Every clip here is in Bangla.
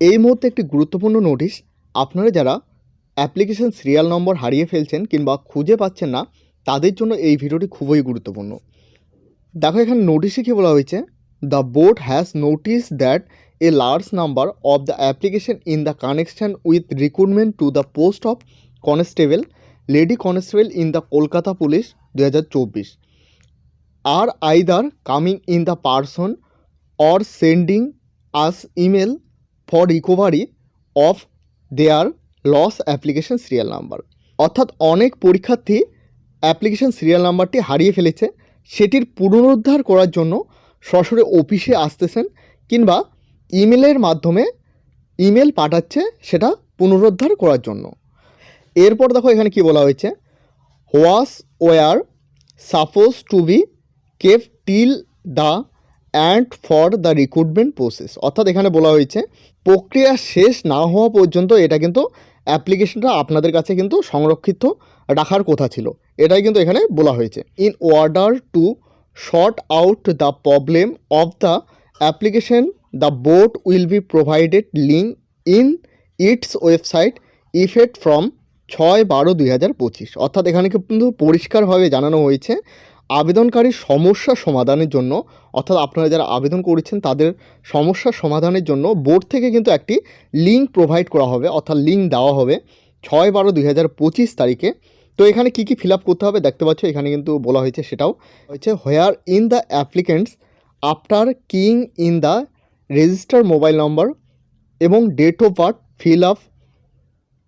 এই মুহূর্তে একটি গুরুত্বপূর্ণ নোটিশ, আপনারা যারা অ্যাপ্লিকেশন সিরিয়াল নম্বর হারিয়ে ফেলছেন কিংবা খুঁজে পাচ্ছেন না, তাদের জন্য এই ভিডিওটি খুবই গুরুত্বপূর্ণ। দেখো এখানে নোটিশে কী বলা হয়েছে, the board has notice that a large number of the application in the connection with recruitment to the post of constable, lady constable in the Kolkata police 2024 are either coming in the person or sending us email for recovery of their loss application serial number. অর্থাৎ অনেক পরীক্ষার্থী অ্যাপ্লিকেশন সিরিয়াল নাম্বারটি হারিয়ে ফেলেছে, সেটির পুনরুদ্ধার করার জন্য সরাসরি অফিসে আসতেছেন কিংবা ইমেলের মাধ্যমে ইমেল পাঠাচ্ছে সেটা পুনরুদ্ধার করার জন্য। এরপর দেখো এখানে কি বলা হয়েছে, what's were suppose to be kept till the end for the recruitment process. অর্থাৎ এখানে বলা হয়েছে প্রক্রিয়া শেষ না হওয়া পর্যন্ত এটা কিন্তু অ্যাপ্লিকেশনটা আপনাদের কাছে কিন্তু সংরক্ষিত রাখার কথা ছিল, এটাই কিন্তু এখানে বলা হয়েছে। In order to short out the problem of the application the board will be provided link in it's website effect from 6/12/2025। অর্থাৎ এখানে কিন্তু পরিষ্কারভাবে জানানো হয়েছে আবেদনকারীর সমস্যা সমাধানের জন্য, অর্থাৎ আপনারা যারা আবেদন করেছেন তাদের সমস্যা সমাধানের জন্য বোর্ড থেকে কিন্তু একটি লিঙ্ক প্রোভাইড করা হবে, অর্থাৎ লিঙ্ক দেওয়া হবে 6/12/2025 তারিখে। তো এখানে কী কী ফিল আপ করতে হবে দেখতে পাচ্ছ, এখানে কিন্তু বলা হয়েছে সেটাও হচ্ছে, where in the applicants after king in the register mobile number এবং date of birth fill up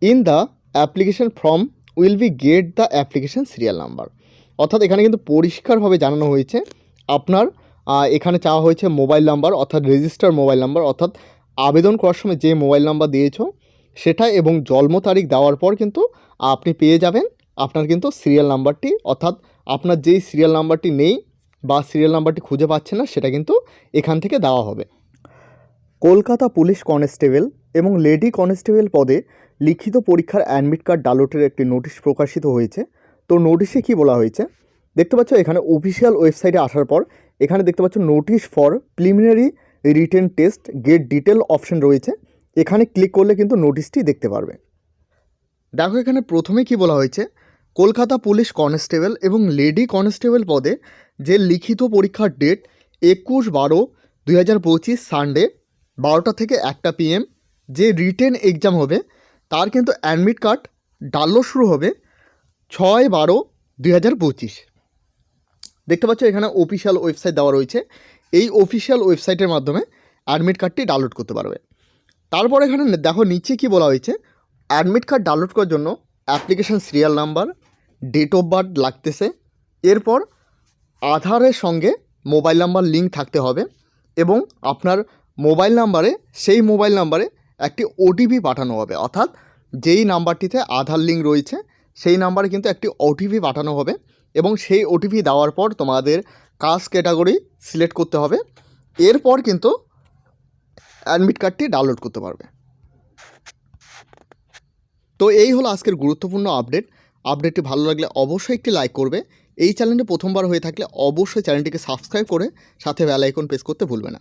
in the application form will be get the application serial number. অর্থাৎ এখানে কিন্তু পরিষ্কারভাবে জানানো হয়েছে আপনার এখানে চাওয়া হয়েছে মোবাইল নাম্বার, অর্থাৎ রেজিস্টার মোবাইল নাম্বার, অর্থাৎ আবেদন করার সময় যে মোবাইল নাম্বার দিয়েছো সেটা এবং জন্ম তারিখ দেওয়ার পর কিন্তু আপনি পেয়ে যাবেন আপনার কিন্তু সিরিয়াল নাম্বারটি। অর্থাৎ আপনার যেই সিরিয়াল নাম্বারটি নেই বা সিরিয়াল নাম্বারটি খুঁজে পাচ্ছেন না সেটা কিন্তু এখান থেকে দেওয়া হবে। কলকাতা পুলিশ কনস্টেবল এবং লেডি কনস্টেবল পদে লিখিত পরীক্ষার অ্যাডমিট কার্ড ডাউনলোডের একটি নোটিশ প্রকাশিত হয়েছে। তো নোটিশে কি বলা হয়েছে দেখতে পাচ্ছ, এখানে অফিসিয়াল ওয়েবসাইটে আসার পর এখানে দেখতে পাচ্ছ notice for preliminary written test get detail option রয়েছে, এখানে ক্লিক করলে কিন্তু নোটিশটি দেখতে পারবে। দেখো এখানে প্রথমে কি বলা হয়েছে, কলকাতা পুলিশ কনস্টেবল এবং লেডি কনস্টেবল পদে যে লিখিত পরীক্ষার ডেট 21/12/2025 সানডে 12টা থেকে 1টা PM যে রিটেন এক্সাম হবে তার কিন্তু অ্যাডমিট কার্ড ডাউনলোড শুরু হবে 6/12/2025। দেখতে পাচ্ছ এখানে অফিসিয়াল ওয়েবসাইট দেওয়া রয়েছে, এই অফিসিয়াল ওয়েবসাইটের মাধ্যমে অ্যাডমিট কার্ডটি ডাউনলোড করতে পারবে। তারপর এখানে দেখো নিচে কি বলা হয়েছে, অ্যাডমিট কার্ড ডাউনলোড করার জন্য application serial number, date of birth লাগতেছে, এরপর আধারের সঙ্গে মোবাইল নাম্বার লিঙ্ক থাকতে হবে এবং আপনার মোবাইল নাম্বারে সেই মোবাইল নাম্বারে একটি ওটিপি পাঠানো হবে। অর্থাৎ যেই নাম্বারটিতে আধার লিঙ্ক রয়েছে সেই নাম্বারে কিন্তু একটি ওটিপি পাঠানো হবে এবং সেই ওটিপি দেওয়ার পর তোমাদের কাস্ট ক্যাটাগরি সিলেক্ট করতে হবে, এরপর কিন্তু অ্যাডমিট কার্ডটি ডাউনলোড করতে পারবে। তো এই হলো আজকের গুরুত্বপূর্ণ আপডেটটি ভালো লাগলে অবশ্যই একটি লাইক করবে, এই চ্যানেলে প্রথমবার হয়ে থাকলে অবশ্যই চ্যানেলটিকে সাবস্ক্রাইব করে সাথে বেল আইকন প্রেস করতে ভুলবে না।